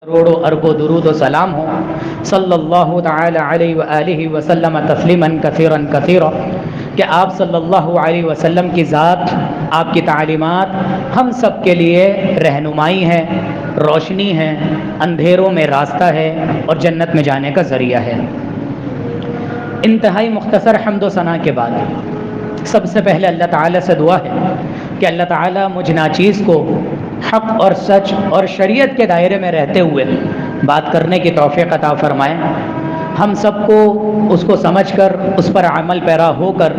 کروڑوں اربوں درود و سلام ہو صلی اللہ تعالی علیہ وآلہ وسلم تسلیما کثیرا کثیرا کہ آپ صلی اللہ علیہ وسلم کی ذات، آپ کی تعلیمات ہم سب کے لیے رہنمائی ہے، روشنی ہے، اندھیروں میں راستہ ہے اور جنت میں جانے کا ذریعہ ہے۔ انتہائی مختصر حمد و ثنا کے بعد سب سے پہلے اللہ تعالیٰ سے دعا ہے کہ اللہ تعالیٰ مجھ ناچیز کو حق اور سچ اور شریعت کے دائرے میں رہتے ہوئے بات کرنے کی توفیق عطا فرمائے، ہم سب کو اس کو سمجھ کر اس پر عمل پیرا ہو کر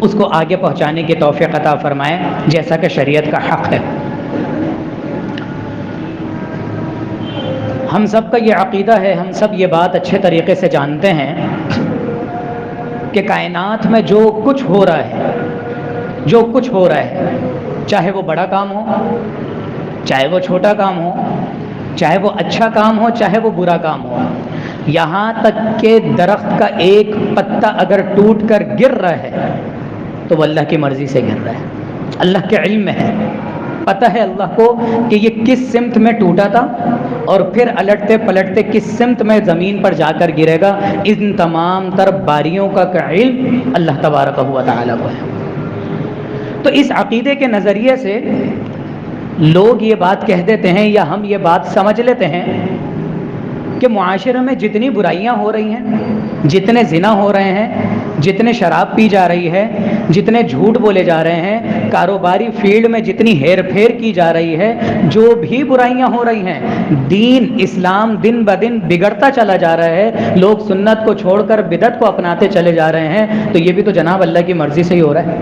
اس کو آگے پہنچانے کی توفیق عطا فرمائے جیسا کہ شریعت کا حق ہے۔ ہم سب کا یہ عقیدہ ہے، ہم سب یہ بات اچھے طریقے سے جانتے ہیں کہ کائنات میں جو کچھ ہو رہا ہے چاہے وہ بڑا کام ہو، چاہے وہ چھوٹا کام ہو، چاہے وہ اچھا کام ہو، چاہے وہ برا کام ہو، یہاں تک کہ درخت کا ایک پتا اگر ٹوٹ کر گر رہا ہے تو وہ اللہ کی مرضی سے گر رہا ہے، اللہ کے علم میں ہے، پتہ ہے اللہ کو کہ یہ کس سمت میں ٹوٹا تھا اور پھر الٹتے پلٹتے کس سمت میں زمین پر جا کر گرے گا۔ ان تمام تر باریوں کا علم اللہ تبارک و تعالیٰ کو ہے۔ تو اس عقیدے کے نظریے سے لوگ یہ بات کہہ دیتے ہیں یا ہم یہ بات سمجھ لیتے ہیں کہ معاشرے میں جتنی برائیاں ہو رہی ہیں، جتنے زنا ہو رہے ہیں، جتنے شراب پی جا رہی ہے، جتنے جھوٹ بولے جا رہے ہیں، کاروباری فیلڈ میں جتنی ہیر پھیر کی جا رہی ہے، جو بھی برائیاں ہو رہی ہیں، دین اسلام دن بدن بگڑتا چلا جا رہا ہے، لوگ سنت کو چھوڑ کر بدعت کو اپناتے چلے جا رہے ہیں، تو یہ بھی تو جناب اللہ کی مرضی سے ہی ہو رہا ہے،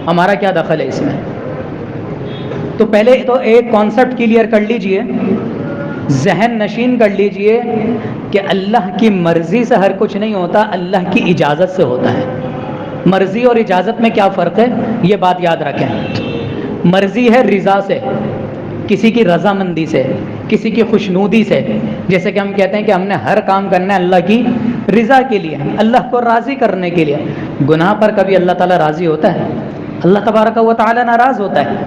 ہمارا کیا دخل ہے اس میں؟ تو پہلے تو ایک کانسیپٹ کلیئر کر لیجئے، ذہن نشین کر لیجئے کہ اللہ کی مرضی سے ہر کچھ نہیں ہوتا، اللہ کی اجازت سے ہوتا ہے۔ مرضی اور اجازت میں کیا فرق ہے یہ بات یاد رکھیں۔ مرضی ہے رضا سے، کسی کی رضامندی سے، کسی کی خوشنودی سے، جیسے کہ ہم کہتے ہیں کہ ہم نے ہر کام کرنا ہے اللہ کی رضا کے لیے، اللہ کو راضی کرنے کے لیے۔ گناہ پر کبھی اللہ تعالیٰ راضی ہوتا ہے؟ اللہ تبارک و تعالیٰ ناراض ہوتا ہے۔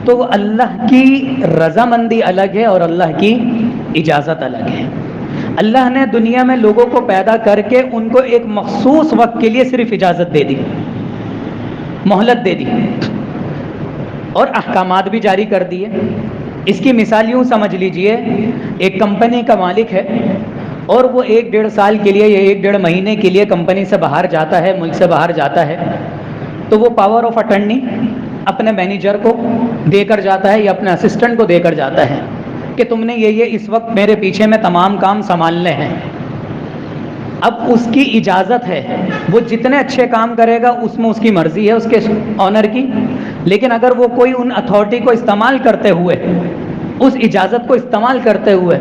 تو اللہ کی رضامندی الگ ہے اور اللہ کی اجازت الگ ہے۔ اللہ نے دنیا میں لوگوں کو پیدا کر کے ان کو ایک مخصوص وقت کے لیے صرف اجازت دے دی، مہلت دے دی اور احکامات بھی جاری کر دیے۔ اس کی مثال یوں سمجھ لیجئے، ایک کمپنی کا مالک ہے اور وہ 1-1.5 سال کے لیے یا 1-1.5 مہینے کے لیے کمپنی سے باہر جاتا ہے، ملک سے باہر جاتا ہے، تو وہ پاور آف اٹرنی اپنے مینیجر کو دے کر جاتا ہے یا اپنے اسسٹنٹ کو دے کر جاتا ہے کہ تم نے یہ اس وقت میرے پیچھے میں تمام کام سنبھالنے ہیں۔ اب اس کی اجازت ہے، وہ جتنے اچھے کام کرے گا اس میں اس کی مرضی ہے، اس کے آنر کی، لیکن اگر وہ کوئی ان اتھارٹی کو استعمال کرتے ہوئے، اس اجازت کو استعمال کرتے ہوئے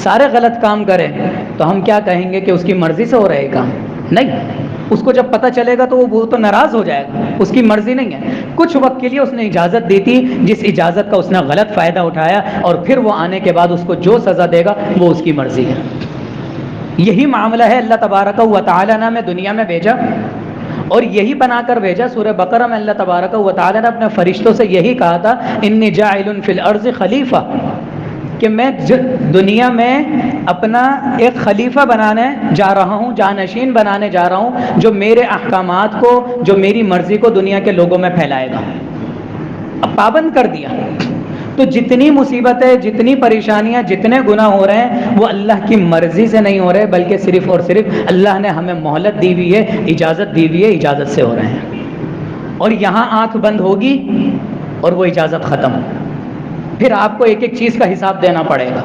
سارے غلط کام کرے تو ہم کیا کہیں گے کہ اس کی مرضی سے ہو رہے کام؟ نہیں، اس کو جب پتہ چلے گا تو وہ تو ناراض ہو جائے گا، اس کی مرضی نہیں ہے۔ کچھ وقت کے لیے اس نے اجازت دی تھی، جس اجازت کا اس نے غلط فائدہ اٹھایا اور پھر وہ آنے کے بعد اس کو جو سزا دے گا وہ اس کی مرضی ہے۔ یہی معاملہ ہے، اللہ تبارک و تعالیٰ نے ہمیں دنیا میں بھیجا اور یہی بنا کر بھیجا۔ سورہ بقرہ میں اللہ تبارک و تعالیٰ نے اپنے فرشتوں سے یہی کہا تھا، انی جاعل فی الارض خلیفہ، کہ میں دنیا میں اپنا ایک خلیفہ بنانے جا رہا ہوں، جانشین بنانے جا رہا ہوں، جو میرے احکامات کو، جو میری مرضی کو دنیا کے لوگوں میں پھیلائے گا۔ اب پابند کر دیا تو جتنی مصیبتیں، جتنی پریشانیاں، جتنے گناہ ہو رہے ہیں وہ اللہ کی مرضی سے نہیں ہو رہے، بلکہ صرف اور صرف اللہ نے ہمیں مہلت دی ہوئی ہے، اجازت دی ہوئی ہے، اجازت سے ہو رہے ہیں۔ اور یہاں آنکھ بند ہوگی اور وہ اجازت ختم، پھر آپ کو ایک ایک چیز کا حساب دینا پڑے گا۔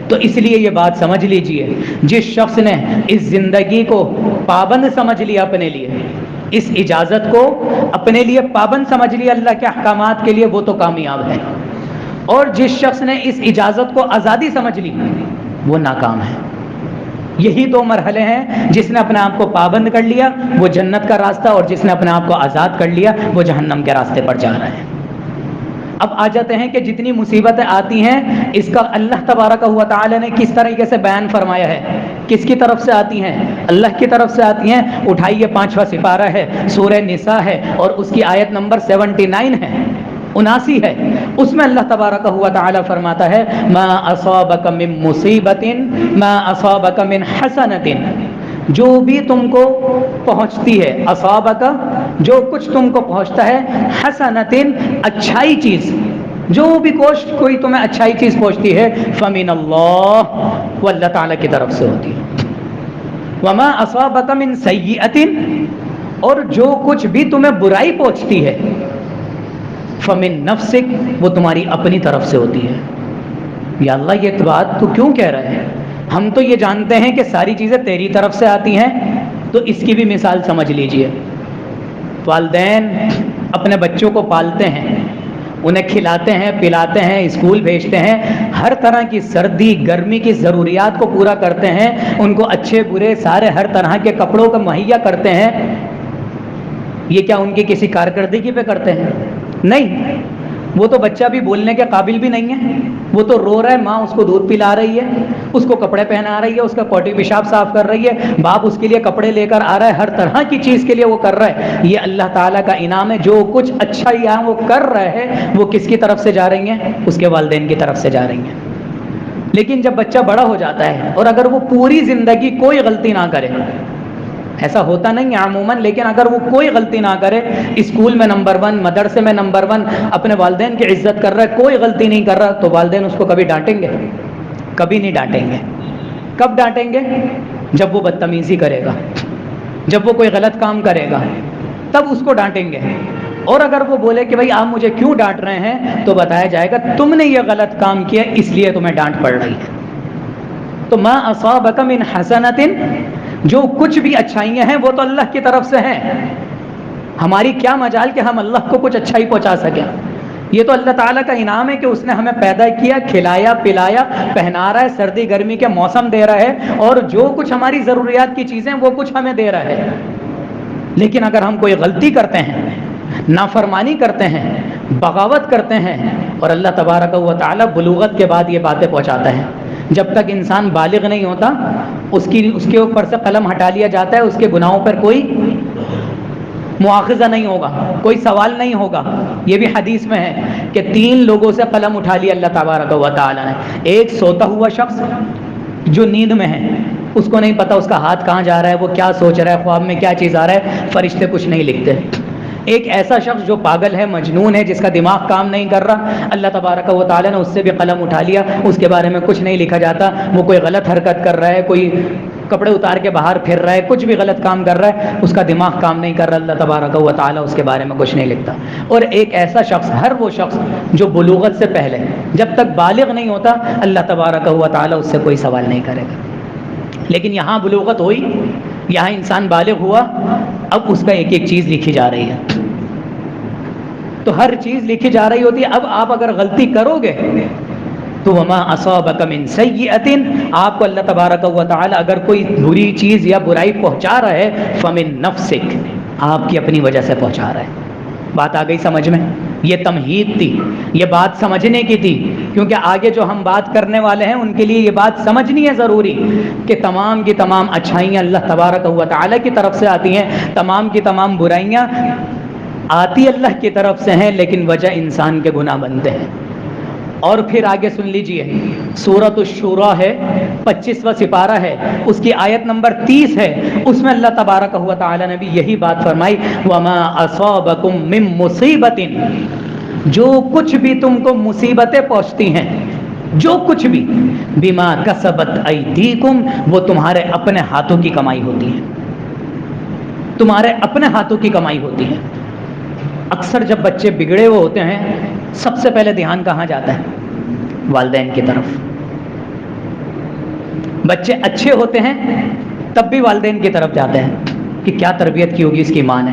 تو اس لیے یہ بات سمجھ لیجئے، جس شخص نے اس زندگی کو پابند سمجھ لیا، اپنے لیے اس اجازت کو اپنے لیے پابند سمجھ لیا اللہ کے احکامات کے لیے، وہ تو کامیاب ہے، اور جس شخص نے اس اجازت کو آزادی سمجھ لی وہ ناکام ہے۔ یہی دو مرحلے ہیں، جس نے اپنے آپ کو پابند کر لیا وہ جنت کا راستہ، اور جس نے اپنے آپ کو آزاد کر لیا وہ جہنم کے راستے پر جا رہا ہے۔ اب آ جاتے ہیں کہ جتنی مصیبتیں آتی ہیں اس کا اللہ تبارک و تعالی نے کس طریقے سے بیان فرمایا ہے، کس کی طرف سے آتی ہیں؟ اللہ کی طرف سے آتی ہیں۔ اٹھائیے 5واں سپارہ ہے، سورہ نساء ہے اور اس کی آیت نمبر 79 ہے۔ 79 ہے، اس میں اللہ تبارک و تعالی فرماتا ہے ما اصابک من مصیبت ما اصابک من حسنۃ، جو بھی تم کو پہنچتی ہے، اصابک جو کچھ تم کو پہنچتا ہے، حسنۃ اچھائی چیز، جو بھی کوئی تمہیں اچھائی چیز پہنچتی ہے، فمن اللہ، وہ اللہ تعالیٰ کی طرف سے ہوتی ہے، وما اصابک من سیئۃ، اور جو کچھ بھی تمہیں برائی پہنچتی ہے، فمن نفسک، وہ تمہاری اپنی طرف سے ہوتی ہے۔ یا اللہ یہ بات تو کیوں کہہ رہے ہیں؟ ہم تو یہ جانتے ہیں کہ ساری چیزیں تیری طرف سے آتی ہیں، تو اس کی بھی مثال سمجھ لیجئے۔ والدین اپنے بچوں کو پالتے ہیں، انہیں کھلاتے ہیں، پلاتے ہیں، اسکول بھیجتے ہیں، ہر طرح کی سردی گرمی کی ضروریات کو پورا کرتے ہیں، ان کو اچھے برے سارے ہر طرح کے کپڑوں کو مہیا کرتے ہیں۔ یہ کیا ان کی کسی کارکردگی پہ کرتے ہیں؟ نہیں، وہ تو بچہ بھی بولنے کے قابل بھی نہیں ہے، وہ تو رو رہا ہے، ماں اس کو دودھ پلا رہی ہے، اس کو کپڑے پہنا رہی ہے، اس کا پوٹی پیشاب صاف کر رہی ہے، باپ اس کے لیے کپڑے لے کر آ رہا ہے، ہر طرح کی چیز کے لیے وہ کر رہا ہے۔ یہ اللہ تعالیٰ کا انعام ہے، جو کچھ اچھا یہاں وہ کر رہے ہیں، وہ کس کی طرف سے جا رہی ہیں؟ اس کے والدین کی طرف سے جا رہی ہیں۔ لیکن جب بچہ بڑا ہو جاتا ہے اور اگر وہ پوری زندگی کوئی غلطی نہ کرے، ایسا ہوتا نہیں ہے عموماً، لیکن اگر وہ کوئی غلطی نہ کرے، اسکول میں نمبر 1، مدرسے میں نمبر 1، اپنے والدین کی عزت کر رہا ہے، کوئی غلطی نہیں کر رہا، تو والدین اس کو کبھی ڈانٹیں گے؟ کبھی نہیں ڈانٹیں گے۔ کب ڈانٹیں گے؟ جب وہ بدتمیزی کرے گا، جب وہ کوئی غلط کام کرے گا، تب اس کو ڈانٹیں گے۔ اور اگر وہ بولے کہ بھائی آپ مجھے کیوں ڈانٹ رہے ہیں، تو بتایا جائے گا تم نے یہ غلط کام کیا اس لیے تمہیں ڈانٹ پڑ رہی ہے۔ تو ما اصابک من حسنۃ، جو کچھ بھی اچھائیاں ہیں وہ تو اللہ کی طرف سے ہیں، ہماری کیا مجال کہ ہم اللہ کو کچھ اچھائی پہنچا سکیں؟ یہ تو اللہ تعالیٰ کا انعام ہے کہ اس نے ہمیں پیدا کیا، کھلایا پلایا، پہنا رہا ہے، سردی گرمی کے موسم دے رہا ہے، اور جو کچھ ہماری ضروریات کی چیزیں وہ کچھ ہمیں دے رہا ہے۔ لیکن اگر ہم کوئی غلطی کرتے ہیں، نافرمانی کرتے ہیں، بغاوت کرتے ہیں، اور اللہ تبارک و تعالیٰ بلوغت کے بعد یہ باتیں پہنچاتا ہے، جب تک انسان بالغ نہیں ہوتا اس کے اوپر سے قلم ہٹا لیا جاتا ہے، اس کے گناہوں پر کوئی مواخذہ نہیں ہوگا، کوئی سوال نہیں ہوگا۔ یہ بھی حدیث میں ہے کہ 3 لوگوں سے قلم اٹھا لیا اللہ تبارک و تعالیٰ نے۔ ایک سوتا ہوا شخص جو نیند میں ہے، اس کو نہیں پتا اس کا ہاتھ کہاں جا رہا ہے، وہ کیا سوچ رہا ہے، خواب میں کیا چیز آ رہا ہے، فرشتے کچھ نہیں لکھتے۔ ایک ایسا شخص جو پاگل ہے، مجنون ہے، جس کا دماغ کام نہیں کر رہا، اللہ تبارک و تعالیٰ نے اس سے بھی قلم اٹھا لیا، اس کے بارے میں کچھ نہیں لکھا جاتا، وہ کوئی غلط حرکت کر رہا ہے، کوئی کپڑے اتار کے باہر پھر رہا ہے، کچھ بھی غلط کام کر رہا ہے، اس کا دماغ کام نہیں کر رہا، اللہ تبارک و تعالیٰ اس کے بارے میں کچھ نہیں لکھتا۔ اور ایک ایسا شخص، ہر وہ شخص جو بلوغت سے پہلے جب تک بالغ نہیں ہوتا، اللہ تبارک و تعالیٰ اس سے کوئی سوال نہیں کرے گا۔ لیکن یہاں بلوغت ہوئی، یہاں انسان بالغ ہوا، اب اس کا ایک ایک چیز لکھی جا رہی ہے، تو ہر چیز لکھی جا رہی ہوتی ہے۔ اب آپ اگر غلطی کرو گے تو وما اصابک من سیئۃ، آپ کو اللہ تبارک و تعالی اگر کوئی بری چیز یا برائی پہنچا رہا ہے، فمن نفسک، آپ کی اپنی وجہ سے پہنچا رہا ہے۔ بات آ گئی سمجھ میں؟ یہ تمہید تھی، یہ بات سمجھنے کی تھی، کیونکہ آگے جو ہم بات کرنے والے ہیں ان کے لیے یہ بات سمجھنی ہے ضروری کہ تمام کی تمام اچھائیاں اللہ تبارک و تعالی کی طرف سے آتی ہیں، تمام کی تمام برائیاں آتی اللہ کی طرف سے ہیں، لیکن وجہ انسان کے گناہ بنتے ہیں۔ اور پھر آگے سن لیجئے، سورۃ الشورى ہے، 25واں سپارہ ہے، اس کی آیت نمبر 30 ہے، اس میں اللہ تبارک و تعالی نے بھی یہی بات فرمائی، وما اصابکم من مصیبت، جو کچھ بھی تم کو مصیبتیں پہنچتی ہیں، جو کچھ بھی، بما کسبت ایدیکم، وہ تمہارے اپنے ہاتھوں کی کمائی ہوتی ہے، تمہارے اپنے ہاتھوں کی کمائی ہوتی ہے۔ اکثر جب بچے بگڑے ہوئے ہوتے ہیں، سب سے پہلے دھیان کہاں جاتا ہے؟ والدین کی طرف۔ بچے اچھے ہوتے ہیں تب بھی والدین کی طرف جاتے ہیں کہ کیا تربیت کی ہوگی اس کی ماں نے،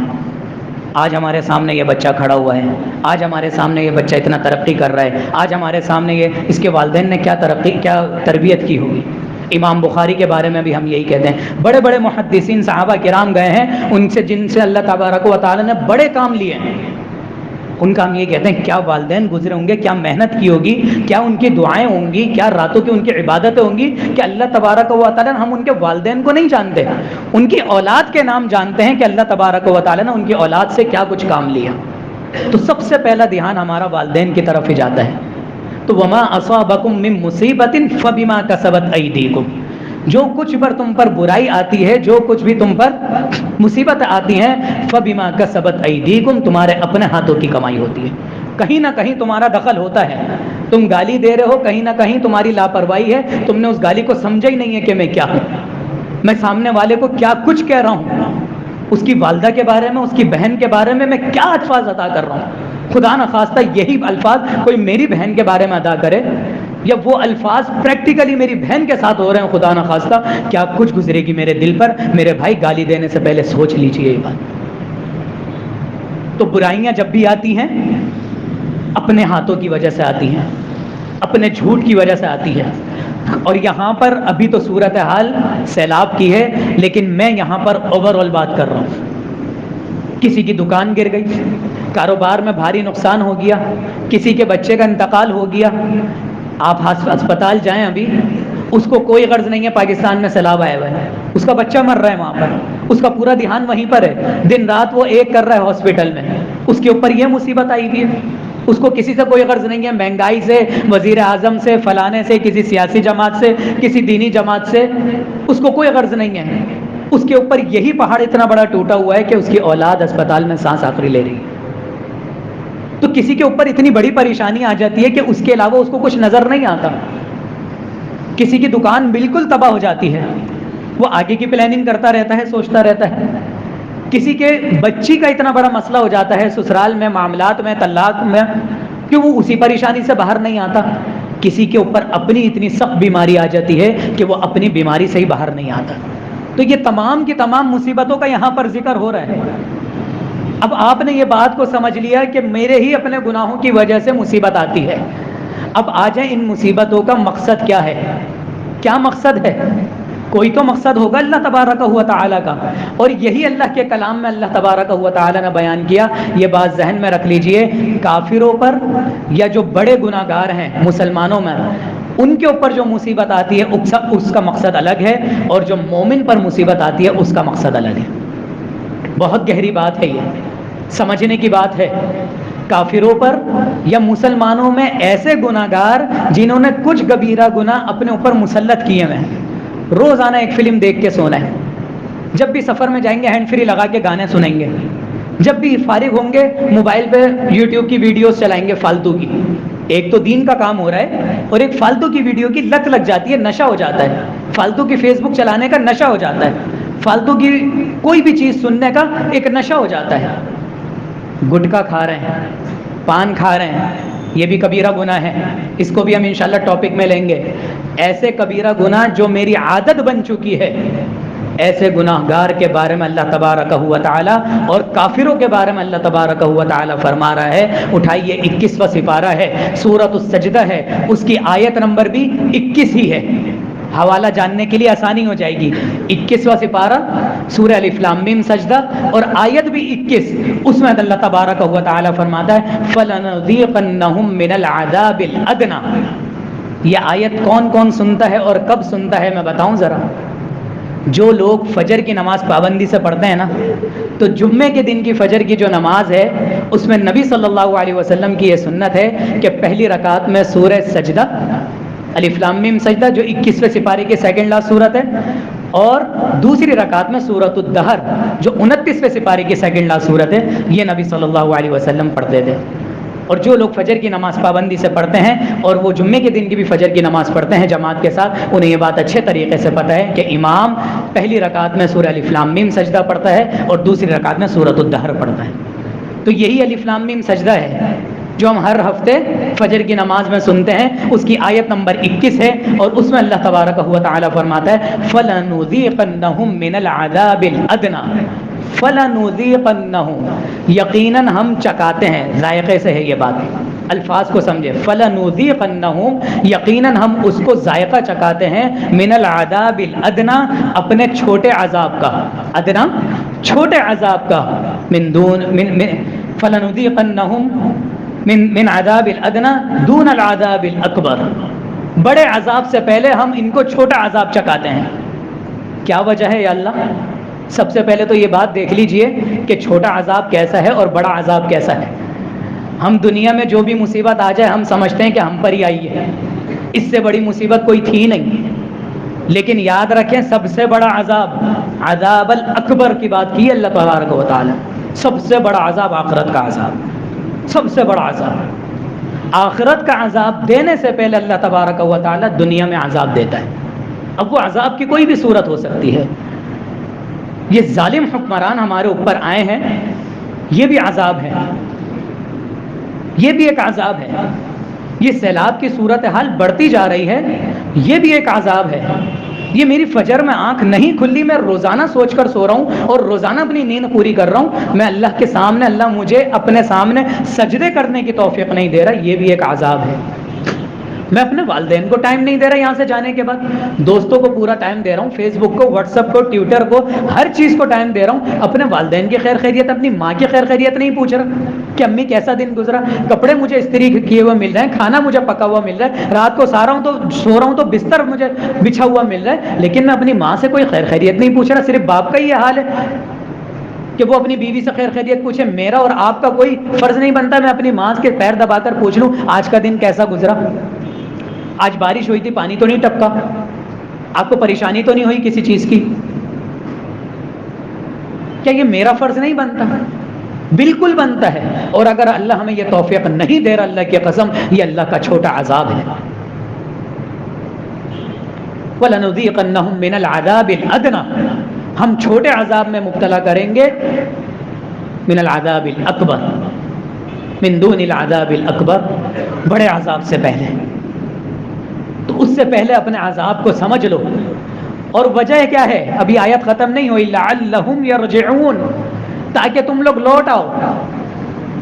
آج ہمارے سامنے یہ بچہ کھڑا ہوا ہے، آج ہمارے سامنے یہ بچہ اتنا ترقی کر رہا ہے، آج ہمارے سامنے یہ، اس کے والدین نے کیا تربیت کی ہوگی۔ امام بخاری کے بارے میں بھی ہم یہی کہتے ہیں، بڑے بڑے محدثین صحابہ کرام گئے ہیں ان سے، جن سے اللہ تبارک و تعالی نے بڑے کام لیے ہیں، ان کا ہم یہ کہتے ہیں کیا والدین گزرے ہوں گے، کیا محنت کی ہوگی، کیا ان کی دعائیں ہوں گی، کیا راتوں کی ان کی عبادتیں ہوں گی کہ اللہ تبارک و تعالی نے، ہم ان کے والدین کو نہیں جانتے، ان کی اولاد کے نام جانتے ہیں کہ اللہ تبارک و تعالی نے ان کی اولاد سے کیا کچھ کام لیا۔ تو سب سے پہلا دھیان ہمارا والدین کی طرف ہی جاتا ہے. تو وما اصابکم من مصیبت فبما کسبت ایدیکم، جو کچھ پر تم پر برائی آتی ہے، جو کچھ بھی تم پر مصیبت آتی ہیں، فبما کسبت ایدیکم، تمہارے اپنے ہاتھوں کی کمائی ہوتی ہے. کہیں نہ کہیں تمہارا دخل ہوتا ہے. تم گالی دے رہے ہو، کہیں نہ کہیں تمہاری لاپرواہی ہے، تم نے اس گالی کو سمجھا ہی نہیں ہے کہ میں کیا ہوں، میں سامنے والے کو کیا کچھ کہہ رہا ہوں، اس کی والدہ کے بارے میں، اس کی بہن کے بارے میں کیا الفاظ ادا کر رہا ہوں. خدا نخواستہ یہی الفاظ کوئی میری بہن کے بارے میں ادا کرے، یا وہ الفاظ پریکٹیکلی میری بہن کے ساتھ ہو رہے ہیں، خدا نخواستہ کیا کچھ گزرے گی میرے دل پر. میرے بھائی، گالی دینے سے پہلے سوچ لیجئے یہ بات. تو برائیاں جب بھی آتی ہیں اپنے ہاتھوں کی وجہ سے آتی ہیں، اپنے جھوٹ کی وجہ سے آتی ہے. اور یہاں پر ابھی تو صورتحال سیلاب کی ہے، لیکن میں یہاں پر اوور آل بات کر رہا ہوں. کسی کی دکان گر گئی، کاروبار میں بھاری نقصان ہو گیا، کسی کے بچے کا انتقال ہو گیا، آپ ہسپتال جائیں، ابھی اس کو کوئی غرض نہیں ہے پاکستان میں سیلاب آیا ہوا ہے، اس کا بچہ مر رہا ہے وہاں پر، اس کا پورا دھیان وہیں پر ہے، دن رات وہ ایک کر رہا ہے ہاسپٹل میں، اس کے اوپر یہ مصیبت آئی ہوئی ہے. اس کو کسی سے کوئی غرض نہیں ہے، مہنگائی سے، وزیر اعظم سے، فلانے سے، کسی سیاسی جماعت سے، کسی دینی جماعت سے اس کو کوئی غرض نہیں ہے. اس کے اوپر یہی پہاڑ اتنا بڑا ٹوٹا ہوا ہے کہ اس کی اولاد اسپتال میں سانس آخری لے رہی ہے. تو کسی کے اوپر اتنی بڑی پریشانی آ جاتی ہے کہ اس کے علاوہ اس کو کچھ نظر نہیں آتا. کسی کی دکان بالکل تباہ ہو جاتی ہے، وہ آگے کی پلاننگ کرتا رہتا ہے، سوچتا رہتا ہے. کسی کے بچی کا اتنا بڑا مسئلہ ہو جاتا ہے سسرال میں، معاملات میں، طلاق میں، کہ وہ اسی پریشانی سے باہر نہیں آتا. کسی کے اوپر اپنی اتنی سخت بیماری آ جاتی ہے کہ وہ اپنی بیماری سے ہی باہر نہیں آتا. تو یہ تمام کی تمام مصیبتوں کا یہاں پر ذکر ہو رہا ہے. اب آپ نے یہ بات کو سمجھ لیا کہ میرے ہی اپنے گناہوں کی وجہ سے مصیبت آتی ہے. اب آ جائیں ان مصیبتوں کا مقصد کیا ہے. کیا مقصد ہے؟ کوئی تو مقصد ہوگا اللہ تبارک و تعالیٰ کا، اور یہی اللہ کے کلام میں اللہ تبارک و تعالیٰ نے بیان کیا. یہ بات ذہن میں رکھ لیجئے، کافروں پر یا جو بڑے گناہ گار ہیں مسلمانوں میں، ان کے اوپر جو مصیبت آتی ہے اس کا مقصد الگ ہے، اور جو مومن پر مصیبت آتی ہے اس کا مقصد الگ ہے. بہت گہری بات ہے، یہ سمجھنے کی بات ہے. کافروں پر یا مسلمانوں میں ایسے گناہ گار جنہوں نے کچھ کبیرہ گناہ اپنے اوپر مسلط کیے ہوئے ہیں، روزانہ ایک فلم دیکھ کے سونا ہے، جب بھی سفر میں جائیں گے ہینڈ فری لگا کے گانے سنیں گے، جب بھی فارغ ہوں گے موبائل پہ یوٹیوب کی ویڈیوز چلائیں گے فالتو کی. ایک تو دین کا کام ہو رہا ہے، اور ایک فالتو کی ویڈیو کی لت لگ جاتی ہے، نشہ ہو جاتا ہے. فالتو کی فیس بک چلانے کا نشہ ہو جاتا ہے، فالتو کی کوئی بھی چیز سننے کا ایک نشہ ہو جاتا ہے. گٹکا کھا رہے ہیں، پان کھا رہے ہیں، یہ بھی کبیرہ گناہ ہے، اس کو بھی ہم انشاءاللہ ٹاپک میں لیں گے. ایسے کبیرہ گناہ جو میری عادت بن چکی ہے، ایسے گناہ گار کے بارے میں اللہ تبارک و تعالی اور کافروں کے بارے میں اللہ تبارک و تعالی فرما رہا ہے. اٹھائیے 21واں سپارہ ہے، سورۃ السجدہ ہے، اس کی آیت نمبر بھی 21 ہی ہے. حوالہ جاننے کے لیے آسانی ہو جائے گی. 21واں سپارہ، سورہ الف لام میم سجدہ، اور آیت بھی 21. اس میں اللہ تبارک و تعالی فرماتا ہے فَلَنُذِيقَنَّهُم مِّنَ الْعَذَابِ الْأَدْنَىٰ. یہ آیت کون کون سنتا ہے اور کب سنتا ہے میں بتاؤں ذرا. جو لوگ فجر کی نماز پابندی سے پڑھتے ہیں نا، تو جمعے کے دن کی فجر کی جو نماز ہے اس میں نبی صلی اللہ علیہ وسلم کی یہ سنت ہے کہ پہلی رکعت میں سورہ سجدہ الف لام میم سجدہ جو 21ویں سپارے کی سیکنڈ لاسٹ سورت ہے، اور دوسری رکعت میں سورۃ الدہر جو 29ویں سپارے کی سیکنڈ لاسٹ سورت ہے، یہ نبی صلی اللہ علیہ وسلم پڑھتے تھے. اور جو لوگ فجر کی نماز پابندی سے پڑھتے ہیں اور وہ جمعے کے دن کی بھی فجر کی نماز پڑھتے ہیں جماعت کے ساتھ، انہیں یہ بات اچھے طریقے سے پتہ ہے کہ امام پہلی رکعت میں سورہ الف لام میم سجدہ پڑھتا ہے اور دوسری رکعت میں سورۃ الدہر پڑھتا ہے. تو یہی الف لام میم سجدہ ہے جو ہم ہر ہفتے فجر کی نماز میں سنتے ہیں. اس کی آیت نمبر 21 ہے، اور اس میں اللہ تبارک و تعالی فرماتا ہے فَلَنُذِيقَنَّهُم مِّنَ الْعَذَابِ الْأَدْنَىٰ. فَلَنُذِيقَنَّهُم، یقیناً ہم چکاتے ہیں، ذائقے سے ہے یہ بات، الفاظ کو سمجھے. فَلَنُذِيقَنَّهُم، یقیناً ہم اس کو ذائقہ چکاتے ہیں، مِّنَ الْعَذَابِ الْأَدْنَىٰ، اپنے چھوٹے عذاب کا. ادنا چھوٹے عذاب کا، فَلَنُذِيقَنَّهُم من عذاب الادنا دون العذاب الاکبر. بڑے عذاب سے پہلے ہم ان کو چھوٹا عذاب چکاتے ہیں. کیا وجہ ہے یا اللہ؟ سب سے پہلے تو یہ بات دیکھ لیجئے کہ چھوٹا عذاب کیسا ہے اور بڑا عذاب کیسا ہے. ہم دنیا میں جو بھی مصیبت آ جائے ہم سمجھتے ہیں کہ ہم پر ہی آئی ہے، اس سے بڑی مصیبت کوئی تھی نہیں. لیکن یاد رکھیں سب سے بڑا عذاب عذاب الاکبر کی بات کی اللہ تبارک و تعالی. سب سے بڑا عذاب آخرت کا عذاب، سب سے بڑا عذاب. آخرت کا عذاب دینے سے پہلے اللہ تبارک و تعالی دنیا میں عذاب دیتا ہے. اب وہ عذاب کی کوئی بھی صورت ہو سکتی ہے. یہ ظالم حکمران ہمارے اوپر آئے ہیں، یہ بھی عذاب ہے، یہ بھی ایک عذاب ہے. یہ سیلاب کی صورتحال بڑھتی جا رہی ہے، یہ بھی ایک عذاب ہے. یہ میری فجر میں آنکھ نہیں کھلی، میں روزانہ سوچ کر سو رہا ہوں اور روزانہ اپنی نیند پوری کر رہا ہوں. میں اللہ کے سامنے، اللہ مجھے اپنے سامنے سجدے کرنے کی توفیق نہیں دے رہا، یہ بھی ایک عذاب ہے. میں اپنے والدین کو ٹائم نہیں دے رہا یہاں سے جانے کے بعد، دوستوں کو پورا ٹائم دے رہا ہوں، فیس بک کو، واٹس ایپ کو، ٹویٹر کو، ہر چیز کو ٹائم دے رہا ہوں. اپنے والدین کی خیر خیریت، اپنی ماں کی خیر خیریت نہیں پوچھ رہا کہ امی کیسا دن گزرا. کپڑے مجھے استری کیے ہوئے مل رہے ہیں، کھانا مجھے پکا ہوا مل رہا ہے، رات کو سو رہا ہوں تو بستر مجھے بچھا ہوا مل رہا ہے، لیکن میں اپنی ماں سے کوئی خیر خیریت نہیں پوچھ رہا. صرف باپ کا ہی یہ حال ہے کہ وہ اپنی بیوی سے خیر خیریت پوچھے. میرا اور آپ کا کوئی فرض نہیں بنتا میں اپنی ماں کے پیر دبا کر پوچھ لوں آج کا دن کیسا گزرا، آج بارش ہوئی تھی پانی تو نہیں ٹپکا، آپ کو پریشانی تو نہیں ہوئی کسی چیز کی. کیا یہ میرا فرض نہیں بنتا؟ بالکل بنتا ہے. اور اگر اللہ ہمیں یہ توفیق نہیں دے رہا، اللہ کی قسم یہ اللہ کا چھوٹا عذاب ہے. وَلَنُذِيقَنَّهُم مِّنَ الْعَذَابِ الْأَدْنَىٰ، ہم چھوٹے عذاب میں مبتلا کریں گے، من العذاب الاکبر، من دون العذاب الاکبر، بڑے عذاب سے پہلے. تو اس سے پہلے اپنے عذاب کو سمجھ لو. اور وجہ کیا ہے؟ ابھی آیت ختم نہیں ہوئی. لعلہم یرجعون، تاکہ تم لوگ لوٹ آؤ.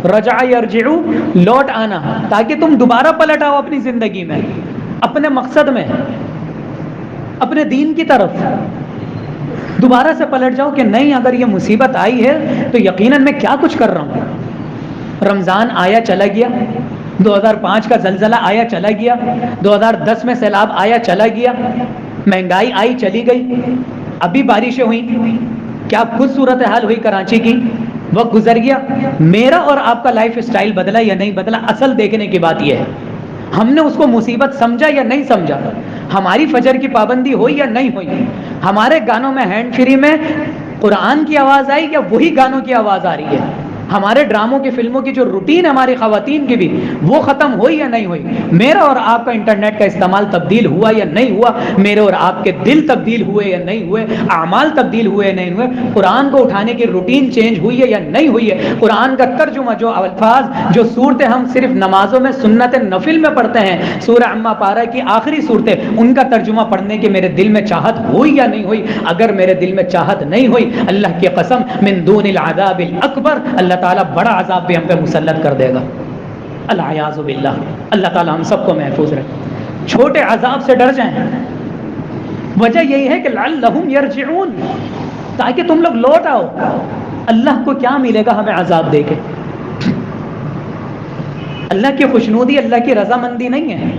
رجع یرجعو، لوٹ آنا، تاکہ تم دوبارہ پلٹ آؤ اپنی زندگی میں، اپنے مقصد میں، اپنے دین کی طرف دوبارہ سے پلٹ جاؤ کہ نہیں اگر یہ مصیبت آئی ہے تو یقیناً میں کیا کچھ کر رہا ہوں. رمضان آیا چلا گیا، 2005 کا زلزلہ آیا چلا گیا، 2010 میں سیلاب آیا چلا گیا، مہنگائی آئی چلی گئی، ابھی بارشیں ہوئیں، کیا خود صورتحال ہوئی کراچی کی، وقت گزر گیا. میرا اور آپ کا لائف اسٹائل بدلا یا نہیں بدلا، اصل دیکھنے کی بات یہ ہے ہم نے اس کو مصیبت سمجھا یا نہیں سمجھا، ہماری فجر کی پابندی ہوئی یا نہیں ہوئی، ہمارے گانوں میں ہینڈ فری میں قرآن کی آواز آئی یا وہی گانوں کی آواز آ رہی ہے، ہمارے ڈراموں کی، فلموں کی جو روٹین ہماری خواتین کی بھی وہ ختم ہوئی یا نہیں ہوئی. میرا اور آپ کا انٹرنیٹ کا استعمال تبدیل ہوا یا نہیں ہوا، میرے اور آپ کے دل تبدیل ہوئے یا نہیں ہوئے، اعمال تبدیل ہوئے یا نہیں ہوئے، قرآن کو اٹھانے کی روٹین چینج ہوئی ہے یا نہیں ہوئی ہے، قرآن کا ترجمہ، جو الفاظ، جو صورتیں ہم صرف نمازوں میں سنت نفل میں پڑھتے ہیں، سورہ عما پارہ کی آخری صورتیں، ان کا ترجمہ پڑھنے کی میرے دل میں چاہت ہوئی یا نہیں ہوئی. اگر میرے دل میں چاہت نہیں ہوئی، اللہ کی قسم من دون العذاب الاکبر، اللہ تعالیٰ بڑا عذاب بھی ہم پہ مسلط کر دے گا. العیاذ باللہ، اللہ تعالیٰ ہم سب کو محفوظ رکھے. چھوٹے عذاب سے ڈر جائیں. وجہ یہی ہے کہ لعلہم یرجعون، تاکہ تم لوگ لوٹ آؤ. اللہ کو کیا ملے گا ہمیں عذاب دے کے؟ اللہ کی خوشنودی، اللہ کی رضامندی نہیں ہے.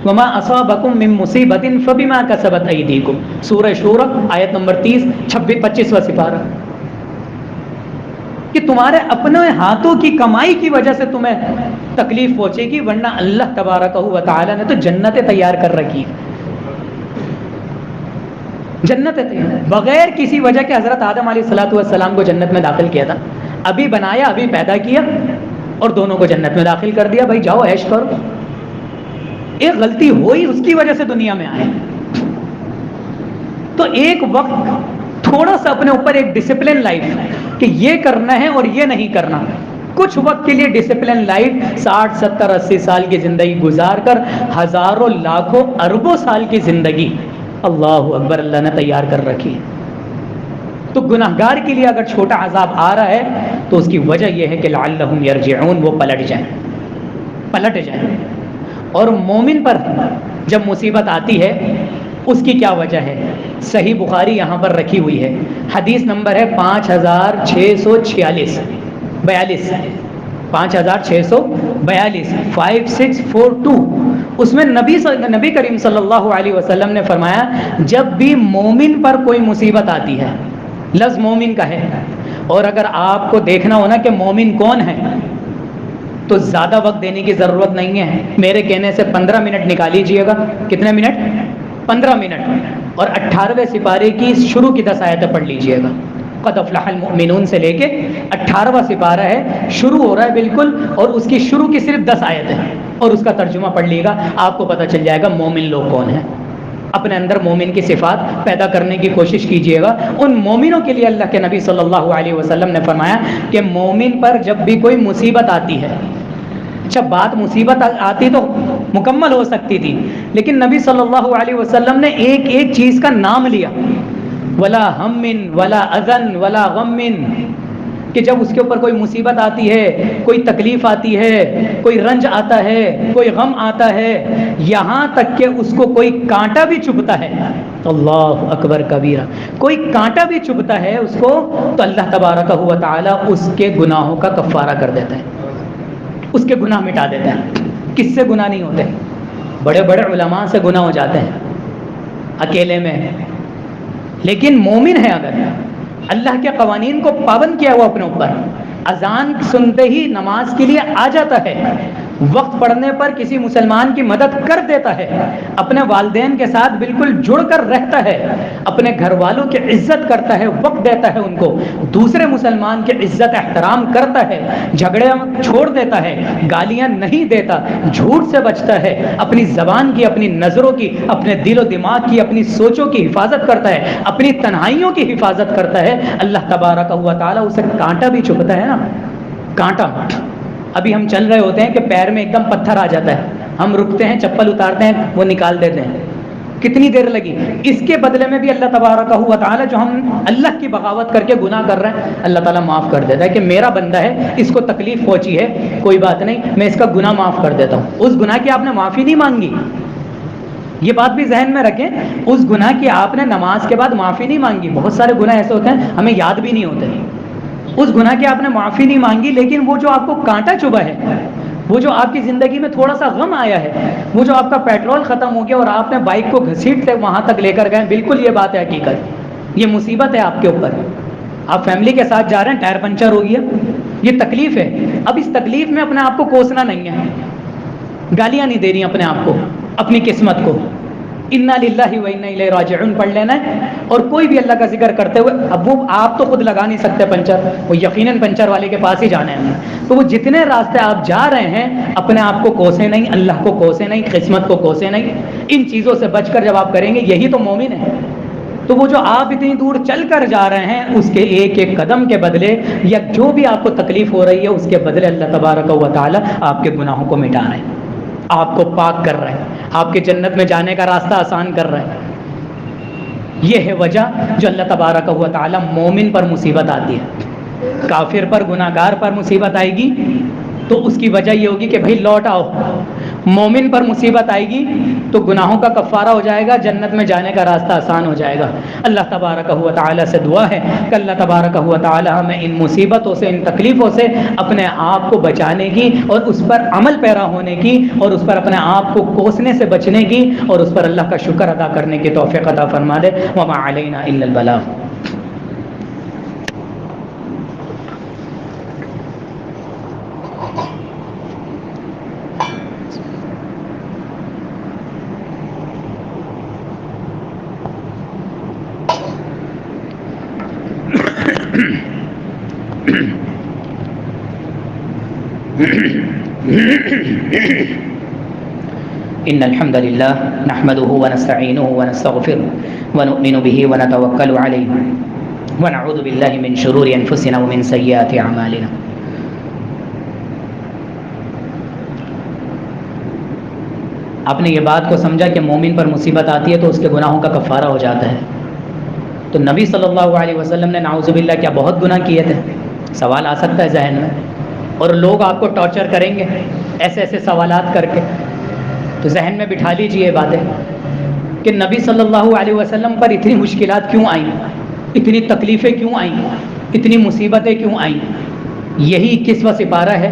وما اصابکم من مصیبت فبما کسبت ایدیکم، سورہ شورى آیت نمبر 30، 25واں سپارہ، کہ تمہارے اپنے ہاتھوں کی کمائی کی وجہ سے تمہیں تکلیف پہنچے گی، ورنہ اللہ تبارک و تعالی نے تو جنتیں تیار کر رکھی ہیں. جنتیں بغیر کسی وجہ کے حضرت آدم علیہ السلام کو جنت میں داخل کیا تھا. ابھی بنایا، ابھی پیدا کیا اور دونوں کو جنت میں داخل کر دیا. بھائی جاؤ عیش کرو. ایک غلطی ہوئی، اس کی وجہ سے دنیا میں آئے. تو ایک وقت تھوڑا سا اپنے اوپر ایک ڈسپلن لائف کہ یہ کرنا ہے اور یہ نہیں کرنا. کچھ وقت کے لیے ڈسپلن لائف 60 70 80 سال کی زندگی گزار کر ہزاروں لاکھوں اربوں سال کی زندگی اللہ اکبر اللہ نے تیار کر رکھی. تو گناہگار کے لیے اگر چھوٹا عذاب آ رہا ہے تو اس کی وجہ یہ ہے کہ لعلہم یرجعون، وہ پلٹ جائیں. اور مومن پر جب مصیبت آتی ہے اس کی کیا وجہ ہے؟ صحیح بخاری یہاں پر رکھی ہوئی ہے، حدیث نمبر ہے 5642، 5642، اس میں نبی کریم صلی اللہ علیہ وسلم نے فرمایا جب بھی مومن پر کوئی مصیبت آتی ہے، لفظ مومن کا ہے، اور اگر آپ کو دیکھنا ہونا کہ مومن کون ہے تو زیادہ وقت دینے کی ضرورت نہیں ہے. میرے کہنے سے 15 منٹ نکال لیجیے گا. کتنے منٹ؟ 15 منٹ. اور 18ویں سپارے کی شروع کی 10 آیتیں پڑھ لیجیے گا. قد افلح المؤمنون سے لے کے 18واں سپارہ ہے, شروع ہو رہا ہے بالکل, اور اس کی شروع کی صرف 10 آیتیں ہیں, اور اس کا ترجمہ پڑھ لیے گا, آپ کو پتہ چل جائے گا مومن لوگ کون ہیں. اپنے اندر مومن کی صفات پیدا کرنے کی کوشش کیجیے گا. ان مومنوں کے لیے اللہ کے نبی صلی اللہ علیہ وسلم نے فرمایا کہ مومن پر جب بھی کوئی مصیبت آتی ہے, جب بات مصیبت آتی تو مکمل ہو سکتی تھی, لیکن نبی صلی اللہ علیہ وسلم نے ایک ایک چیز کا نام لیا, ولا ہم ولا اذن ولا غم, کہ جب اس کے اوپر کوئی مصیبت آتی ہے, کوئی تکلیف آتی ہے, کوئی رنج آتا ہے, کوئی غم آتا ہے, یہاں تک کہ اس کو کوئی کانٹا بھی چبھتا ہے, اللہ اکبر کبیرہ, کوئی کانٹا بھی چبھتا ہے اس کو, تو اللہ تبارک و تعالی اس کے گناہوں کا کفارہ کر دیتا ہے, اس کے گناہ مٹا دیتا ہے. کس سے گناہ نہیں ہوتے؟ بڑے بڑے علماء سے گناہ ہو جاتے ہیں اکیلے میں, لیکن مومن ہے اگر اللہ کے قوانین کو پابند کیا ہوا اپنے اوپر, اذان سنتے ہی نماز کے لیے آ جاتا ہے, وقت پڑھنے پر کسی مسلمان کی مدد کر دیتا ہے, اپنے والدین کے ساتھ بالکل جڑ کر رہتا ہے, اپنے گھر والوں کی عزت کرتا ہے, وقت دیتا ہے ان کو, دوسرے مسلمان کی عزت احترام کرتا ہے, جھگڑے چھوڑ دیتا ہے, گالیاں نہیں دیتا, جھوٹ سے بچتا ہے, اپنی زبان کی, اپنی نظروں کی, اپنے دل و دماغ کی, اپنی سوچوں کی حفاظت کرتا ہے, اپنی تنہائیوں کی حفاظت کرتا ہے, اللہ تبارک و تعالی اسے کانٹا بھی چبھتا ہے نا, کانٹا. ابھی ہم چل رہے ہوتے ہیں کہ پیر میں ایک دم پتھر آ جاتا ہے, ہم رکتے ہیں, چپل اتارتے ہیں, وہ نکال دیتے ہیں, کتنی دیر لگی. اس کے بدلے میں بھی اللہ تبارک و تعالی جو ہم اللہ کی بغاوت کر کے گناہ کر رہے ہیں, اللہ تعالیٰ معاف کر دیتا ہے کہ میرا بندہ ہے, اس کو تکلیف پہنچی ہے, کوئی بات نہیں, میں اس کا گناہ معاف کر دیتا ہوں. اس گناہ کی آپ نے معافی نہیں مانگی, یہ بات بھی ذہن میں رکھیں, اس گناہ کی آپ نے نماز کے بعد معافی نہیں مانگی. بہت سارے گناہ ایسے ہوتے ہیں ہمیں یاد بھی نہیں ہوتے, اس گناہ کی آپ نے معافی نہیں مانگی, لیکن وہ جو آپ کو کانٹا چبھا ہے, وہ جو آپ کی زندگی میں تھوڑا سا غم آیا ہے, وہ جو آپ کا پیٹرول ختم ہو گیا اور آپ نے بائک کو گھسیٹتے وہاں تک لے کر گئے, بالکل یہ بات ہے حقیقت, یہ مصیبت ہے آپ کے اوپر, آپ فیملی کے ساتھ جا رہے ہیں, ٹائر پنچر ہو گیا, یہ تکلیف ہے. اب اس تکلیف میں اپنے آپ کو کوسنا نہیں ہے, گالیاں نہیں دے رہی اپنے آپ کو, اپنی قسمت کو, انا للہ و انا الیہ راجعون پڑھ لینا ہے. اور کوئی بھی اللہ کا ذکر کرتے ہوئے, اب وہ آپ تو خود لگا نہیں سکتے پنچر, وہ یقیناً پنچر والے کے پاس ہی جانا ہے, تو وہ جتنے راستے آپ جا رہے ہیں اپنے آپ کو کوسے نہیں, اللہ کو کوسے نہیں, قسمت کو کوسے نہیں. ان چیزوں سے بچ کر جب آپ کریں گے, یہی تو مومن ہے. تو وہ جو آپ اتنی دور چل کر جا رہے ہیں, اس کے ایک ایک قدم کے بدلے, یا جو بھی آپ کو تکلیف ہو رہی ہے اس کے بدلے, اللہ تبارک و تعالی آپ کے گناہوں کو مٹا رہے ہیں, آپ کو پاک کر رہے ہیں, آپ کے جنت میں جانے کا راستہ آسان کر رہے ہیں. یہ ہے وجہ جو اللہ تبارک و تعالی مومن پر مصیبت آتی ہے. کافر پر, گناہگار پر مصیبت آئے گی تو اس کی وجہ یہ ہوگی کہ بھائی لوٹ آؤ. مومن پر مصیبت آئے گی تو گناہوں کا کفارہ ہو جائے گا, جنت میں جانے کا راستہ آسان ہو جائے گا. اللہ تبارک و تعالی سے دعا ہے کہ اللہ تبارک و تعالی ہمیں ان مصیبتوں سے, ان تکلیفوں سے اپنے آپ کو بچانے کی, اور اس پر عمل پیرا ہونے کی, اور اس پر اپنے آپ کو کوسنے سے بچنے کی, اور اس پر اللہ کا شکر ادا کرنے کی توفیق عطا فرما دے. وما علینا الا البلاغ. إن الحمد لله نحمده ونستعينه ونستغفره ونؤمن به ونتوكل عليه ونعوذ بالله من شرور أنفسنا ومن سيئات أعمالنا. آپ نے یہ بات کو سمجھا کہ مومن پر مصیبت آتی ہے تو اس کے گناہوں کا کفارہ ہو جاتا ہے. تو نبی صلی اللہ علیہ وسلم نے نعوذ باللہ کیا بہت گناہ کیے تھے؟ سوال آ سکتا ہے ذہن میں, اور لوگ آپ کو ٹارچر کریں گے ایسے ایسے سوالات کر کے. تو ذہن میں بٹھا لیجئے باتیں کہ نبی صلی اللہ علیہ وسلم پر اتنی مشکلات کیوں آئیں, اتنی تکلیفیں کیوں آئیں, اتنی مصیبتیں کیوں آئیں. یہی 21واں سپارہ ہے.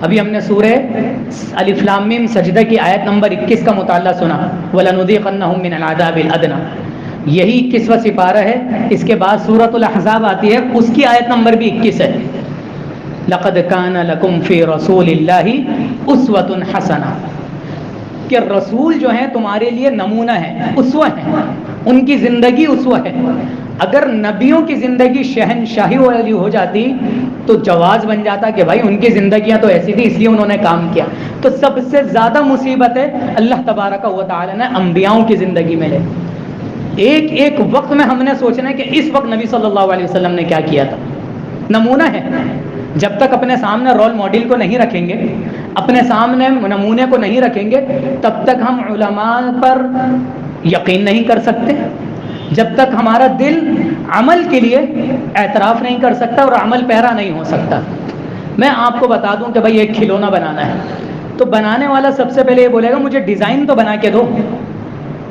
ابھی ہم نے سورہ الف لام میم سجدہ کی آیت نمبر 21 کا مطالعہ سنا, وَلَنُذِيقَنَّهُم مِّنَ الْعَذَابِ الْأَدْنَىٰ. یہی 21واں سپارہ ہے. اس کے بعد سورۃ الاحزاب آتی ہے, اس کی آیت نمبر بھی 21 ہے. لقد کان لکم فی رسول اللہ اسوۃ حسنہ، کہ رسول جو ہیں تمہارے لیے نمونہ ہے، اسوہ ہے، ان کی زندگی اسوہ ہے۔ اگر نبیوں کی زندگی شہنشاہی والی ہو جاتی تو جواز بن جاتا کہ بھائی ان کی زندگیاں تو ایسی تھی اس لیے انہوں نے کام کیا۔ تو سب سے زیادہ مصیبت ہے اللہ تبارک و تعالی نے انبیاؤں کی زندگی میں لے، ایک ایک وقت میں ہم نے سوچنا ہے کہ اس وقت نبی صلی اللہ علیہ وسلم نے کیا کیا تھا۔ نمونہ ہے، جب تک اپنے سامنے رول ماڈل کو نہیں رکھیں گے، اپنے سامنے نمونے کو نہیں رکھیں گے، تب تک ہم علماء پر یقین نہیں کر سکتے، جب تک ہمارا دل عمل کے لیے اعتراف نہیں کر سکتا اور عمل پیرا نہیں ہو سکتا۔ میں آپ کو بتا دوں کہ بھائی ایک کھلونا بنانا ہے تو بنانے والا سب سے پہلے یہ بولے گا مجھے ڈیزائن تو بنا کے دو،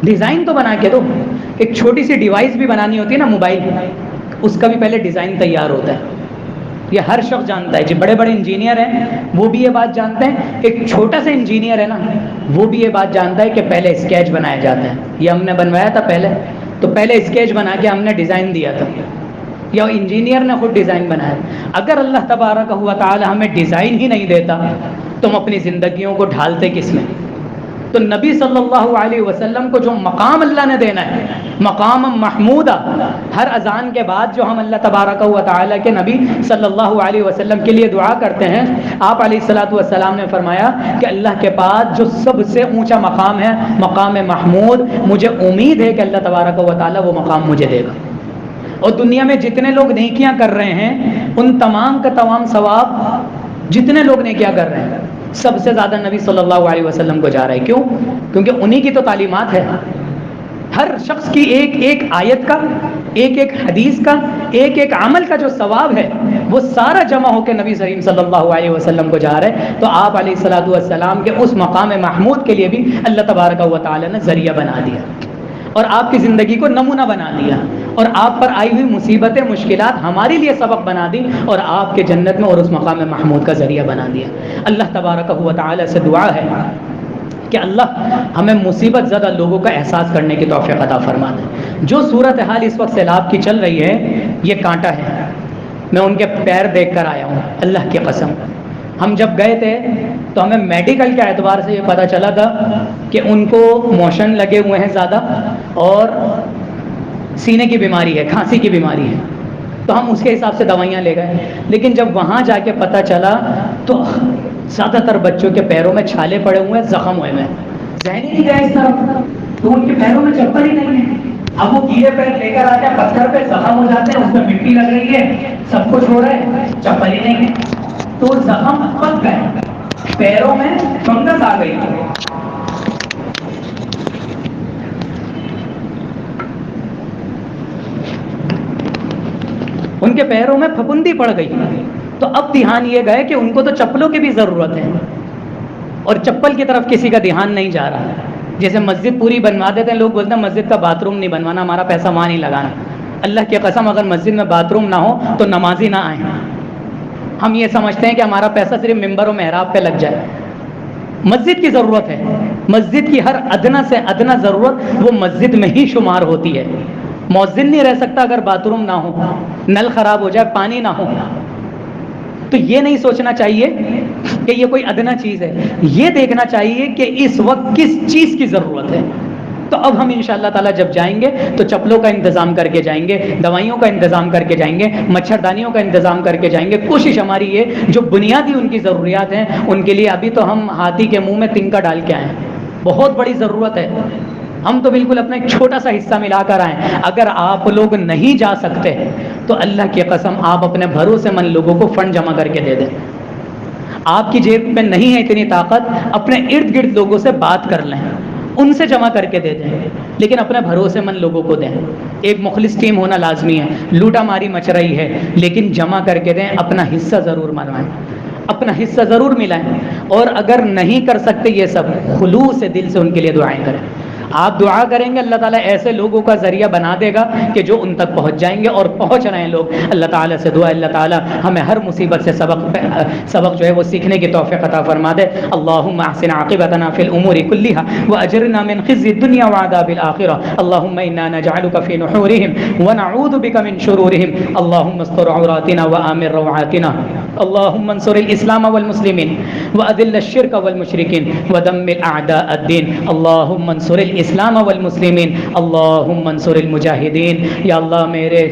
ڈیزائن تو بنا کے دو۔ ایک چھوٹی سی ڈیوائس بھی بنانی ہوتی ہے نا، موبائل، اس کا بھی پہلے ڈیزائن تیار ہوتا ہے۔ یہ ہر شخص جانتا ہے، جو بڑے بڑے انجینئر ہیں وہ بھی یہ بات جانتے ہیں، ایک چھوٹا سا انجینئر ہے نا وہ بھی یہ بات جانتا ہے کہ پہلے اسکیچ بنایا جاتا ہے۔ یہ ہم نے بنوایا تھا پہلے، تو پہلے اسکیچ بنا کے ہم نے ڈیزائن دیا تھا، یا انجینئر نے خود ڈیزائن بنایا۔ اگر اللہ تبارک و تعالی ہمیں ڈیزائن ہی نہیں دیتا تو ہم اپنی زندگیوں کو ڈھالتے کس میں؟ تو نبی صلی اللہ علیہ وسلم کو جو مقام اللہ نے دینا ہے، مقام محمودہ، ہر اذان کے بعد جو ہم اللہ تبارک و تعالی کے نبی صلی اللہ علیہ وسلم کے لیے دعا کرتے ہیں، آپ علیہ الصلوۃ والسلام نے فرمایا کہ اللہ کے پاس جو سب سے اونچا مقام ہے مقام محمود، مجھے امید ہے کہ اللہ تبارک و تعالی وہ مقام مجھے دے گا۔ اور دنیا میں جتنے لوگ نیکیاں کر رہے ہیں ان تمام کا تمام ثواب جتنے لوگ نیکیاں کر رہے ہیں سب سے زیادہ نبی صلی اللہ علیہ وسلم کو جا رہا ہے۔ کیوں؟ کیونکہ انہی کی تو تعلیمات ہے۔ ہر شخص کی ایک ایک آیت کا، ایک ایک حدیث کا، ایک ایک عمل کا جو ثواب ہے وہ سارا جمع ہو کے نبی کریم صلی اللہ علیہ وسلم کو جا رہا ہے۔ تو آپ علیہ الصلوۃ والسلام کے اس مقام محمود کے لیے بھی اللہ تبارک و تعالی نے ذریعہ بنا دیا اور آپ کی زندگی کو نمونہ بنا دیا، اور آپ پر آئی ہوئی مصیبتیں، مشکلات ہمارے لیے سبق بنا دی اور آپ کے جنت میں اور اس مقام محمود کا ذریعہ بنا دیا۔ اللہ تبارک و تعالی سے دعا ہے کہ اللہ ہمیں مصیبت زدہ لوگوں کا احساس کرنے کی توفیق عطا فرما دے۔ جو صورتحال اس وقت سیلاب کی چل رہی ہے یہ کانٹا ہے، میں ان کے پیر دیکھ کر آیا ہوں، اللہ کی قسم۔ ہم جب گئے تھے تو ہمیں میڈیکل کے اعتبار سے یہ پتہ چلا تھا کہ ان کو موشن لگے ہوئے ہیں زیادہ اور سینے کی بیماری ہے، کھانسی کی بیماری ہے، تو ہم اس کے حساب سے دوائیاں لے گئے۔ لیکن جب وہاں جا کے پتہ چلا تو زیادہ تر بچوں کے پیروں میں چھالے پڑے ہوئے ہیں، زخم ہوئے ہیں، ذہن ہی نہیں گیا اس طرف، تو ان کے پیروں میں چپل ہی نہیں ہے۔ اب وہ گیلے پیر لے کر آتے ہیں، پتھر پہ زخم ہو جاتے ہیں، اس میں مٹی لگ رہی ہے، سب کچھ ہو رہا ہے، چپل ہی نہیں ہے، تو زخم پک گئے، پیروں میں فنگس آ گئی۔ ان کے پیروں میں پھپھندی پڑ گئی، تو اب دھیان یہ گئے کہ ان کو تو چپلوں کی بھی ضرورت ہے اور چپل کی طرف کسی کا دھیان نہیں جا رہا۔ جیسے مسجد پوری بنوا دیتے ہیں، لوگ بولتے ہیں مسجد کا باتھ روم نہیں بنوانا، ہمارا پیسہ وہاں نہیں لگانا۔ اللہ کی قسم اگر مسجد میں باتھ روم نہ ہو تو نمازی نہ آئیں۔ ہم یہ سمجھتے ہیں کہ ہمارا پیسہ صرف ممبر و محراب پہ لگ جائے۔ مسجد کی ضرورت ہے، مسجد کی ہر ادنا سے ادنا ضرورت وہ مسجد میں ہی شمار ہوتی ہے۔ مؤذن نہیں رہ سکتا اگر باتھ روم نہ ہو، نل خراب ہو جائے، پانی نہ ہو۔ تو یہ نہیں سوچنا چاہیے کہ یہ کوئی ادنا چیز ہے، یہ دیکھنا چاہیے کہ اس وقت کس چیز کی ضرورت ہے۔ تو اب ہم انشاءاللہ تعالیٰ جب جائیں گے تو چپلوں کا انتظام کر کے جائیں گے، دوائیوں کا انتظام کر کے جائیں گے، مچھردانیوں کا انتظام کر کے جائیں گے۔ کوشش ہماری یہ جو بنیادی ان کی ضروریات ہیں ان کے لیے ابھی تو ہم ہاتھی کے منہ میں تنکا ڈال کے آئے ہیں، بہت بڑی ضرورت ہے۔ ہم تو بالکل اپنا ایک چھوٹا سا حصہ ملا کر آئے۔ اگر آپ لوگ نہیں جا سکتے تو اللہ کی قسم آپ اپنے بھروسے مند لوگوں کو فنڈ جمع کر کے دے دیں۔ آپ کی جیب میں نہیں ہے اتنی طاقت، اپنے ارد گرد لوگوں سے بات کر لیں، ان سے جمع کر کے دے دیں، لیکن اپنے بھروسے مند لوگوں کو دیں۔ ایک مخلص ٹیم ہونا لازمی ہے، لوٹا ماری مچ رہی ہے لیکن جمع کر کے دیں، اپنا حصہ ضرور منوائیں، اپنا حصہ ضرور ملائیں۔ اور اگر نہیں کر سکتے یہ سب، خلوص دل سے ان کے لیے دعائیں کریں۔ آپ دعا کریں گے اللہ تعالیٰ ایسے لوگوں کا ذریعہ بنا دے گا کہ جو ان تک پہنچ جائیں گے، اور پہنچ رہے ہیں لوگ۔ اللہ تعالیٰ سے دعا اللہ تعالیٰ ہمیں ہر مصیبت سے سبق جو ہے وہ سیکھنے کی توفیق عطا فرما دے۔ اللہم احسن عاقبتنا فی الامور کلھا واجرنا من خزي الدنيا وعذاب الآخرة، اللهم انا نجعلك في نحورهم ونعوذ بك من شرورهم، اللهم استر عوراتنا وآمن روعاتنا اللهم انصر الاسلام والمسلمین واذل الشرك والمشرکین ودمر اعداء الدین اللهم انصر الاسلام والمسلمین اللهم انصر المجاہدین. یا اللہ میرے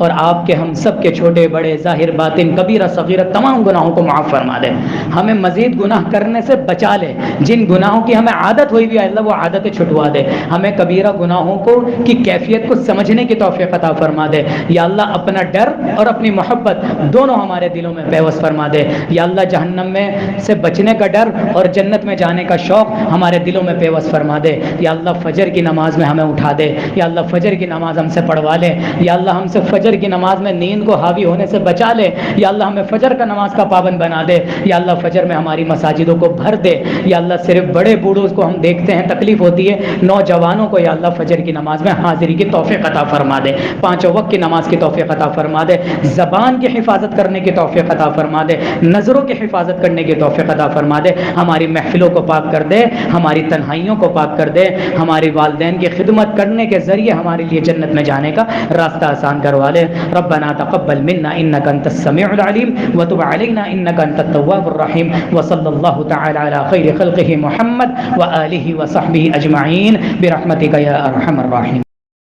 اور آپ کے ہم سب کے چھوٹے بڑے ظاہر باطن کبیرہ صغیرہ تمام گناہوں کو معاف فرما دے. ہمیں مزید گناہ کرنے سے بچا لے. جن گناہوں کی ہمیں عادت ہوئی بھی ہے اللہ وہ عادتیں چھٹوا دے. ہمیں کبیرہ گناہوں کو کی کیفیت کو سمجھنے کی توفیق عطا فرما دے. یا اللہ اپنا ڈر اور اپنی محبت دونوں ہمارے دلوں میں پیوست فرما دے. یا اللہ جہنم میں سے بچنے کا ڈر اور جنت میں جانے کا شوق ہمارے دلوں میں پیوست فرما دے. یا اللہ فجر کی نماز میں ہمیں اٹھا دے. یا اللہ فجر کی نماز ہم سے پڑھوا لے. یا اللہ ہم سے فجر کی نماز میں نیند کو حاوی ہونے سے بچا لے. یا اللہ ہمیں فجر کا نماز کا پابند بنا دے. یا اللہ فجر میں ہماری مساجدوں کو بھر دے. یا اللہ صرف بڑے بوڑھوں کو ہم دیکھتے ہیں تکلیف ہوتی ہے, نوجوانوں کو یا اللہ فجر کی نماز میں حاضری کی توفیق عطا فرما دے. پانچوں وقت کی نماز کی توفیق عطا فرما دے. زبان کی حفاظت کرنے کی توفیق عطا فرما دے. نظروں کی حفاظت کرنے کی توفیق عطا فرما دے. ہماری محفلوں کو پاک کر دے. ہماری تنہائیوں کو پاک کر دے. ہماری والدین کی خدمت کرنے کے ذریعے ہمارے لیے جنت میں جانے کا راستہ آسان کروا لے. ربنا تقبل منا انك انت السميع العليم وتب علينا انك انت التواب الرحيم وصلى الله تعالى على خير خلقه محمد وآله وصحبه اجمعين برحمتك يا ارحم الراحمين.